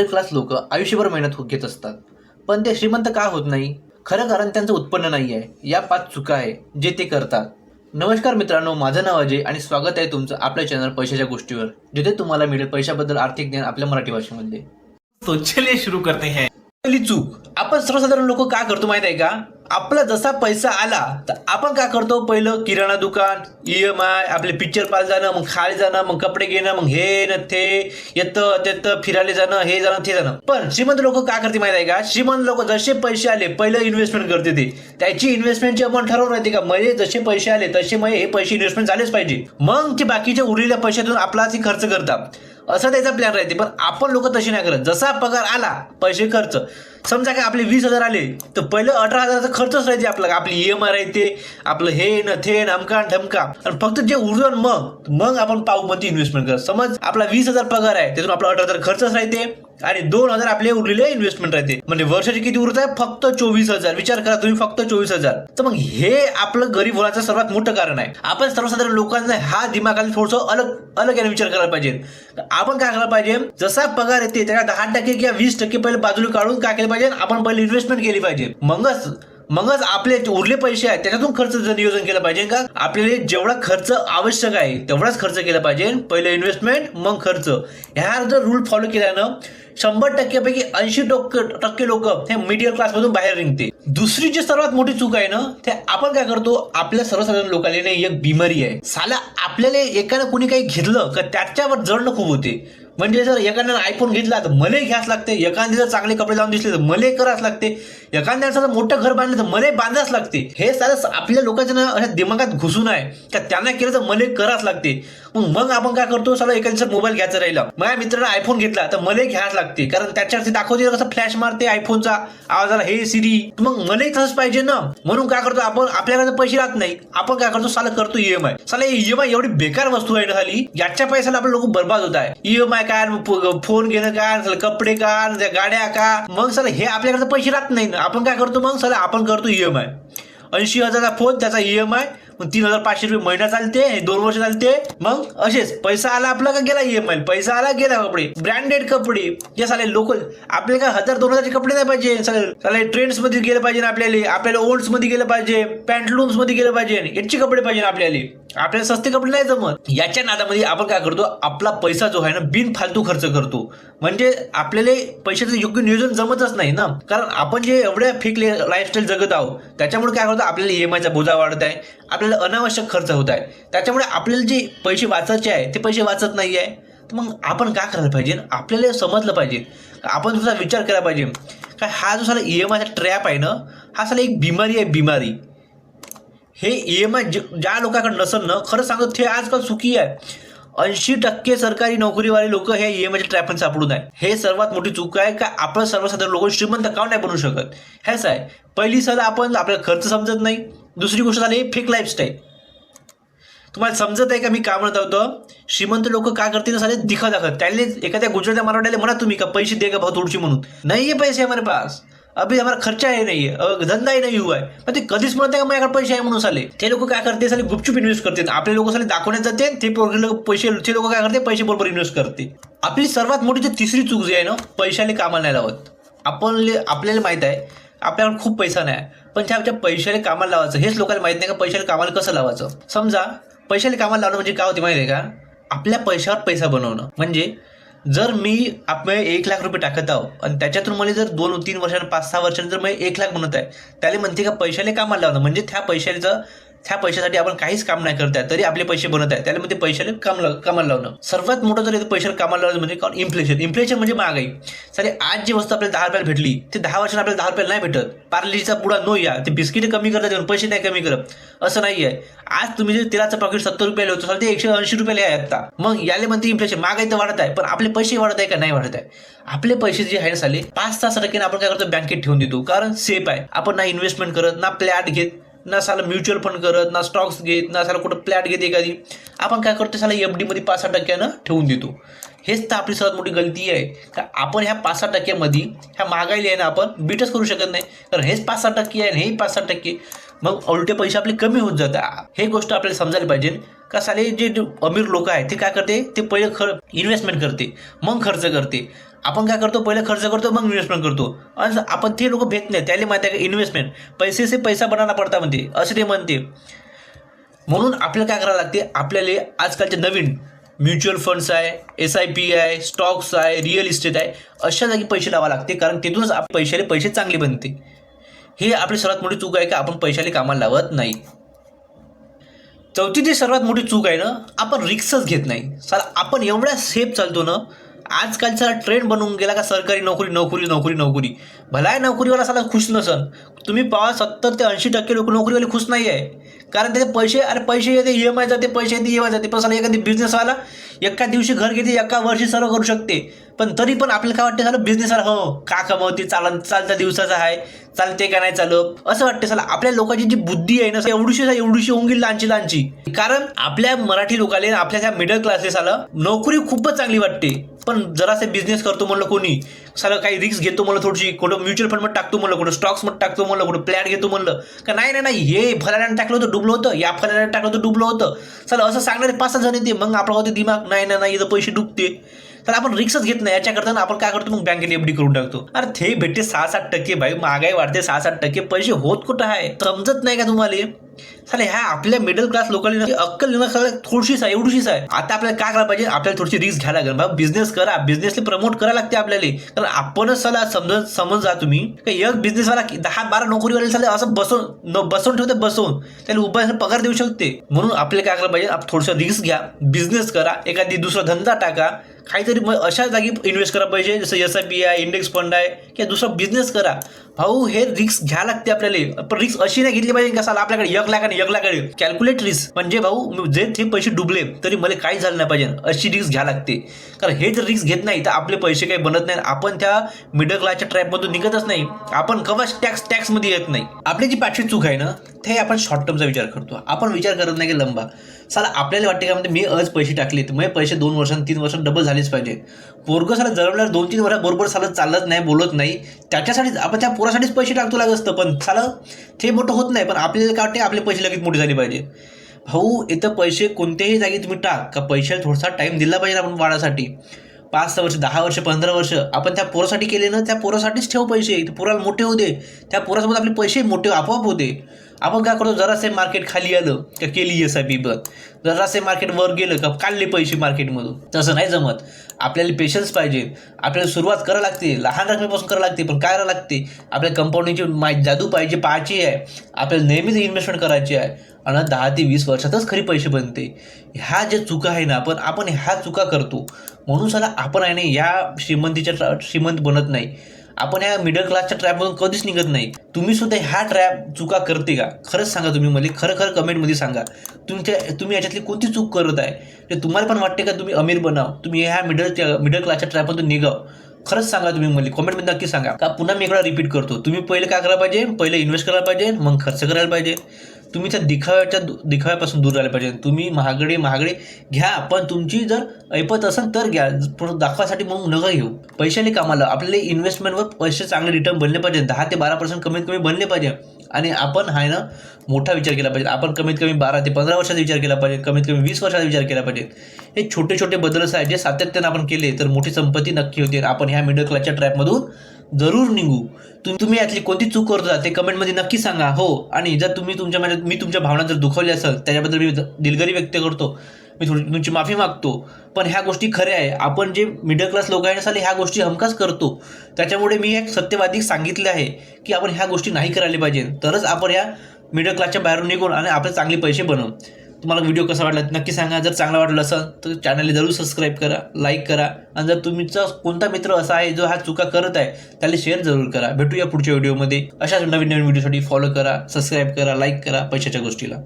Class लोक आयुष्यभर मेहनत घेत असतात, पण ते श्रीमंत का होत नाही? खरं कारण त्यांचं उत्पन्न नाही आहे. या 5 चुका आहे जे ते करतात. नमस्कार मित्रांनो, माझं नाव अजय आणि स्वागत आहे तुमचं आपल्या चॅनल पैशाच्या गोष्टीवर, जिथे तुम्हाला मिळेल पैशाबद्दल आर्थिक ज्ञान आपल्या मराठी भाषेमध्ये. तो चलिए शुरू करते हैं. पहिली चूक आपण सर्वसाधारण लोक का करतो माहित आहे का? आपला जसा पैसा आला तर आपण काय करतो, पहिलं किराणा दुकान, EMI, आपले पिक्चर पाहायला जाणं, मग खायला जाणं, मग कपडे घेणं, मग हे न ते येतं तेतं फिरायला जाणं, हे जाणं ते जाणं. पण श्रीमंत लोक काय करते माहित आहे का? श्रीमंत लोक जसे पैसे आले पहिलं इन्व्हेस्टमेंट करते. ते त्याची इन्व्हेस्टमेंटची आपण ठरवून राहते का म्हणजे जसे पैसे आले तसे मग हे पैसे इन्व्हेस्टमेंट झालेच पाहिजे, मग ते बाकीच्या उरलेल्या पैशातून आपला खर्च करतात. असा त्याचा प्लॅन राहते. पण आपण लोक तसे नाही करत. जसा पगार आला पैसे खर्च. समजा काय आपले 20,000 आले तर पहिलं 18,000चा खर्चच राहते आपला. आपली EMI राहते, आपलं हे न थे अमका ढमका, आणि फक्त जे उरलं मग आपण पाहू मध्ये इन्व्हेस्टमेंट करत. समज आपला 20,000 पगार आहे, त्यातून आपला 18,000 खर्चच राहते आणि 2,000 आपले उरलेले इन्व्हेस्टमेंट राहते. म्हणजे वर्षाची किती उरत आहे? फक्त 24,000. विचार करा तुम्ही, फक्त 24,000. तर मग हे आपलं गरीब होण्याचं सर्वात मोठं कारण आहे. आपण सर्वसाधारण लोकांना हा दिमागाला थोडंसं अलग याने विचार करायला पाहिजे. आपण काय करायला पाहिजे, जसा पगार येते त्याला 10% किंवा 20% पहिले बाजूला काढून काय केलं पाहिजे, आपण पहिले इन्व्हेस्टमेंट केली पाहिजे. मगच आपले उरले पैसे आहेत त्याच्यातून खर्च नियोजन केलं पाहिजे. का आपल्याला जेवढा खर्च आवश्यक आहे तेवढाच खर्च केला पाहिजे. पहिले इन्व्हेस्टमेंट मग खर्च. ह्या जर रूल फॉलो केल्यानं 100% पैकी 80% लोक हे मिडल क्लास मधून बाहेर निघते. दुसरी जी सर्वात मोठी चूक आहे ना, ते आपण काय करतो, आपल्या सर्वसाधारण लोकांना एक बिमारी आहे. साला आपल्याला एकानं कोणी काही घेतलं का त्याच्यावर जळणं खूप होते. म्हणजे जर एखाद्यानं आयफोन घेतला तर मलाही घ्यास लागते, एखाद्या जर चांगले कपडे लावून दिसले तर मलाही करावंच लागते, एखाद्यानं जर मोठं घर बांधलं तर मलाही बांधावंच लागते. हे सारं आपल्या लोकांच्या ना अशा दिमागात घुसून आहे का त्यांना केलं तर मलाही करावंच लागते. मग आपण काय करतो, साला एखाद्याचा मोबाईल घ्यायचा राहिला, माझ्या मित्रानं आयफोन घेतला तर मलाही घ्यायच लागते, कारण त्याच्यावरती दाखवते कसं फ्लॅश मारते आयफोनचा आवाजाला, हे सिरी. मग मलाही तसंच पाहिजे ना. म्हणून काय करतो आपण, आपल्याकडे पैसे राहत नाही, आपण काय करतो, साला करतो EMI. साला EMI एवढी बेकार वस्तू आहे ना झाली, याच्या पैशाला आपण लोक बर्बाद होत आहे. EMI काय, फोन घेणं काय, कपडे का, गाड्या का, मग साला हे आपल्याकडे पैसे राहत नाही ना. आपण काय करतो, मग साला आपण करतो EMI. 80,000चा फोन, त्याचा EMI, मग 3,500 रुपये महिना चालते, 2 वर्ष चालते. मग असेच पैसा आला आपला का गेला EMI, पैसा आला गेला कपडे, ब्रँडेड कपडे. जे साले लोकल आपल्याला काय 1,000-2,000चे कपडे नाही पाहिजे. साले ट्रेंड्स मध्ये गेले पाहिजे आपल्याला ओल्ड्स मध्ये गेलं पाहिजे, पॅन्टलून्स मध्ये गेलं पाहिजे, याचे कपडे पाहिजे आपल्याला सस्ते कपडे नाही जमत. याच्या नादामध्ये आपण काय करतो, आपला पैसा जो आहे ना बिनफालतू खर्च करतो. म्हणजे आपल्याला पैशाचं योग्य नियोजन जमतच नाही ना, कारण आपण जे एवढ्या फेक लाईफस्टाईल जगत आहोत त्याच्यामुळे काय होतं, आपल्याला EMIचा बोजा वाढत आहे, आपल्याला अनावश्यक खर्च होत आहे. त्याच्यामुळे आपल्याला जे पैसे वाचायचे आहे ते पैसे वाचत नाही आहे. तर मग आपण काय करायला पाहिजे, आपल्याला समजलं पाहिजे, आपण तुझा विचार केला पाहिजे काय हा जो साला EMIचा ट्रॅप आहे ना, हा साला एक बिमारी. हे EMI ज्या लोकांकडे नसेल ना, खरं सांगतो ते आजकाल सुखी आहे. 80% सरकारी नोकरीवाले लोक हे EMIच्या ट्रॅपमध्ये सापडून आहे. हे सर्वात मोठी चूक आहे का आपण सर्वसाधारण लोक श्रीमंत का नाही बनवू शकत. हेच आहे पहिली सला, आपण आपल्याला खर्च समजत नाही. दुसरी गोष्ट झाली फेक लाईफस्टाईल. तुम्हाला समजत आहे का मी काय म्हणत होतो? श्रीमंत लोक काय करते ना, साले दिखा दाखत. त्याने एखाद्या गुजरात्या मराठ्याला म्हणा तुम्ही का पैसे दे का भाऊ थोडीशी, म्हणून नाही आहे पैसे हमारे पास, अभी हमारा खर्चा है नहीं है, धंदा ही नहीं हुआ है. पण ते कधीच म्हणत आहे का माझ्याकडे पैसे आहे म्हणून. साले ते लोक काय करते, साले गुपचूप इन्व्हेस्ट करते. आपले लोक साले दाखवण्यात जाते, ते पैसे ते लोक काय करते, पैसे बरोबर इन्व्हेस्ट करते. आपली सर्वात मोठी तिसरी चूक जी आहे ना, पैशाने कामाला नाही लावत. आपल्याला माहित आहे आपल्याकडे खूप पैसा नाही, पण त्या पैशाने कामाला लावायचं हेच लोकांना माहित नाही का पैशाने कामाला कसं लावायचं. समजा पैशाने कामाला लावणं म्हणजे काय होते माहिती आहे का, आपल्या पैशावर पैसा बनवणं. म्हणजे जर मी आपण 1,00,000 रुपये टाकत आहो आणि त्याच्यातून मला जर 2-3 वर्षांनी 5-6 वर्षांनी जर मला 1,00,000 बनत आहे, त्याला म्हणते का पैशाने कामाला लावणं. म्हणजे त्या पैशासाठी आपण काहीच काम नाही करत आहे तरी आपले पैसे बनत आहे, त्याला म्हणजे पैशाने कामाला लावणं. सर्वात मोठं जर पैशाला कामाला लावणं म्हणजे कारण इन्फ्लेशन म्हणजे महागाई. सारे आज जी वस्तू आपल्याला 10 रुपयाला भेटली ते 10 वर्षांनी आपल्याला 10 रुपयाला नाही भेटत. पार्लेजीचा पुडा नो या, ते बिस्किट कमी करतात पैसे नाही कमी करत, असं नाही आहे. आज तुम्ही जे तेलाचं पॉकेट 70 रुपयाला होतं ते 180 रुपयाला आहे आता. मग याला म्हणते इन्फ्लेशन. महागाई तर वाढत आहे, पण आपले पैसे वाढत आहे का नाही वाढत आहे. आपले पैसे जे आहे ना साले 5-6% आपण काय करतो, बँकेत ठेवून देतो, कारण सेफ आहे. आपण ना इन्व्हेस्टमेंट करत, ना फ्लॅट घेत, ना साला म्युच्युअल फंड करत, ना स्टॉक्स घेत, ना साला कुठं फ्लॅट घेत एखादी. आपण काय करतो, साला FD मध्ये 5-6% ठेवून देतो. हेच तर आपली सर्वात मोठी गलती आहे का आपण ह्या 5-6% ह्या महागाईला आहे ना आपण बीटच करू शकत नाही, कारण हेच 5-6% आहे, हे 5-6%. मग उलटे पैसे आपले कमी होत जातात. हे गोष्ट आपल्याला समजायला पाहिजे. का साले जे अमीर लोक आहेत ते काय करते, ते पहिले इन्व्हेस्टमेंट करते मग खर्च करते. आपण काय करतो, पहिले खर्च करतो मग इन्व्हेस्टमेंट करतो. आणि आपण ते लोक भेट नाही, त्याला माहिती आहे का इन्व्हेस्टमेंट पैसे से पैसा बनाना पडता म्हणते, असे ते म्हणते. म्हणून आपल्याला काय करावं लागते, आपल्याला आजकालचे नवीन म्युच्युअल फंड्स आहे, SIP आहे, स्टॉक्स आहे, रिअल इस्टेट आहे, अशा जागी पैसे लावा लागते. कारण तिथूनच पैसे चांगले बनते. हे आपली सर्वात मोठी चूक आहे का आपण पैशाला कामाला लावत नाही. चौथी जी सर्वात मोठी चूक आहे ना, आपण रिक्सच घेत नाही. साला आपण एवढ्या सेफ चालतो ना, आजकालचा ट्रेंड बनवून गेला का सरकारी नोकरी नोकरी नोकरी नोकरी. भला नोकरीवाला साला खुश नसन, तुम्ही पहा 70 ते 80% लोक नोकरीवाले खुश नाही आहे. कारण त्याचे पैसे येते, EMI जाते, पैसे येते EMI जाते. पण साला एखादी बिझनेसवाला एका दिवशी घर घेते, एका वर्षी सर्व करू शकते. पण तरी पण आपल्याला काय वाटते, झालं बिझनेसवाला हो का कमावते, चालता दिवसाचा आहे, चालते का नाही चालत, असं वाटते. साला आपल्या लोकांची जी बुद्धी आहे ना, एवढीशी होऊन गेली लहानची. कारण आपल्या मराठी लोकांना, आपल्या त्या मिडल क्लासेस आला नोकरी खूपच चांगली वाटते. पण जरासे बिझनेस करतो म्हणलं कोणी, साला काही रिस्क घेतो म्हणलं, थोडीशी कुठं म्युच्युअल फंडमध्ये टाकतो म्हणलं, कुठं स्टॉक्समध्ये टाकतो म्हणलं, कुठं प्लॅट घेतो म्हणलं का नाही हे फलाण्याने टाकलं होतं डुबलं होतं, या फलाण्याने टाकलं होतं डुबलं होतं. साला असं सांगणारे 5-6 जण येते. मग आपला होते दिमाग नाही इथं पैसे डुबते. तर आपण रिक्सच घेत नाही. याच्याकरता आपण काय करतो, मग बँकेत FD करून टाकतो. अरे ते भेटते 6-7% भाई, महागाई वाढते 6-7%, पैसे होत कुठं आहे, समजत नाही का तुम्हाला. साले ह्या आपल्या मिडल क्लास लोकांना अक्कल थोडीशीच आहे, एवढीशीच आहे. आता आपल्याला काय करायला पाहिजे, आपल्याला थोडीशी रिस्क घ्यायला लागेल. बाबा बिझनेस करा, बिझनेसला प्रमोट करायला लागते आपल्याला. कारण आपणच साला समज जा तुम्ही का एक बिझनेसवाला 10-12 नोकरीवाले साले असं बसवून ठेवते, त्याला उभा पगार देऊ शकते. म्हणून आपल्याला काय करायला पाहिजे, आपण थोडंसं रिस्क घ्या, बिझनेस करा, एखादी दुसरा धंदा टाका, काहीतरी अशा जागी इन्व्हेस्ट करा पाहिजे, जसं SIP आहे, इंडेक्स फंड आहे, किंवा दुसरा बिझनेस करा. भाऊ हे रिस्क घ्या लागते आपल्याला. पण रिस्क अशी नाही घेतली पाहिजे कसा आपल्याकडे 1 लाखाने कॅल्क्युलेट रिस्क. म्हणजे भाऊ जे ते पैसे डुबले तरी मला काही झालं नाही पाहिजे, अशी रिस्क घ्या लागते. कारण हे जर रिस्क घेत नाही तर आपले पैसे काही बनत नाही. आपण त्या मिडल क्लासच्या ट्रॅपमधून निघतच नाही. आपण कवाच टॅक्समध्ये येत नाही. आपली जी 5वी चूक आहे ना, ते आपण शॉर्ट टर्मचा विचार करतो. आपण विचार करत नाही की लंबा. साला आपल्याला वाटते का, म्हणजे मी आज पैसे टाकले तर माझे पैसे 2 वर्षांनी 3 वर्षांनी डबल झालेच पाहिजे. पोरगं साला जन्मल्यावर 2-3 वर्षात बरोबर साला चालत नाही, बोलत नाही, त्याच्यासाठी आपण त्या पोरासाठीच पैसे टाकतो लागत असतं. पण साला ते मोठं होत नाही. पण आपल्याला काय वाटते, आपले पैसे लगेच मोठे झाले पाहिजे. भाऊ इथं पैसे कोणत्याही जागी तुम्ही टाक का, पैशाला थोडासा टाईम दिला पाहिजे आपण वाढासाठी. 5-6 वर्ष, 10 वर्ष, 15 वर्ष आपण त्या पोरासाठी केले ना, त्या पोरासाठीच ठेव पैसे. पोराला मोठे होऊ दे, त्या पोरासोबत आपले पैसे मोठे आपोआप होते. आपण काय करतो, जरासे मार्केट खाली आलं का केली SIP, जरासे मार्केट वर गेलं का काढले पैसे मार्केटमधून. तसं नाही जमत. आपल्याला पेशन्स पाहिजे. आपल्याला सुरुवात करायला लागते, लहान रकमेपासून करायला लागते. पण काय करायला लागते, आपल्या कंपाऊंडिंगची जादू पाहिजे, पाहायची आहे. आपल्याला नेहमीच इन्व्हेस्टमेंट करायची आहे. आणि 10 ते 20 वर्षातच खरी पैसे बनते. ह्या ज्या चुका आहे ना, आपण ह्या चुका करतो. म्हणून साला आपण आहे ना या श्रीमंत बनत नाही. आपण या मिडल क्लासच्या ट्रॅपमधून कधीच निघत नाही. तुम्ही सुद्धा ह्या चुका करते का, खरंच सांगा. तुम्ही मला खरं कमेंटमध्ये सांगा. तुम्ही याच्यातली कोणती चूक करत आहे. ते तुम्हाला पण वाटते का तुम्ही अमीर बनाव, तुम्ही ह्या मिडल क्लासच्या ट्रॅपमधून निघाव. खरंच सांगा तुम्ही मला, कमेंटमध्ये नक्की सांगा. का पुन्हा मी एकदा रिपीट करतो, तुम्ही पहिले काय करायला पाहिजे, पहिले इन्व्हेस्ट करायला पाहिजे, मग खर्च करायला पाहिजे. तुम्ही त्या दिखाव्यापासून दूर राहायला पाहिजे. तुम्ही महागडे घ्या, पण तुमची जर ऐपत असेल तर घ्या, दाखवासाठी म्हणून नका घेऊ. पैशाने कामाला आपल्याला इन्व्हेस्टमेंटवर पैसे चांगले रिटर्न बनले पाहिजे. 10 ते 12% कमीत कमी बनले पाहिजे. आणि आपण आहे ना मोठा विचार केला पाहिजे. आपण कमीत कमी 12 ते 15 वर्षाचा विचार केला पाहिजे, कमीत कमी 20 वर्षाचा विचार केला पाहिजे. हे छोटे बदलच आहेत जे सातत्याने आपण केले तर मोठी संपत्ती नक्की होते. आपण ह्या मिडल क्लासच्या ट्रॅपमधून जरूर निघू. तुम्ही यातली कोणती चूक करता ते कमेंटमध्ये नक्की सांगा. हो, आणि जर तुम्ही मी तुमच्या भावना जर दुखावल्या असेल त्याच्याबद्दल मी दिलगिरी व्यक्त करतो, मी तुमची माफी मागतो. पण ह्या गोष्टी खऱ्या आहे. आपण जे मिडल क्लास लोक आहे ह्या गोष्टी हमखास करतो. त्याच्यामुळे मी एक सत्यवादी सांगितले आहे की आपण ह्या गोष्टी नाही करायला पाहिजे. तरच आपण ह्या मिडल क्लासच्या बाहेरून निघून आणि आपले चांगले पैसे बनवू. तुम्हाला व्हिडिओ कसा वाटला नक्की सांगा. जर चांगला वाटलं असेल तर चॅनलला जरूर सबस्क्राईब करा, लाईक करा. आणि जर तुमचा कोणता मित्र असा आहे जो हा चुका करत आहे त्याला शेअर जरूर करा. भेटूया पुढच्या व्हिडिओमध्ये. अशाच नवीन व्हिडिओसाठी फॉलो करा, सबस्क्राईब करा, लाईक करा पैशाच्या गोष्टीला.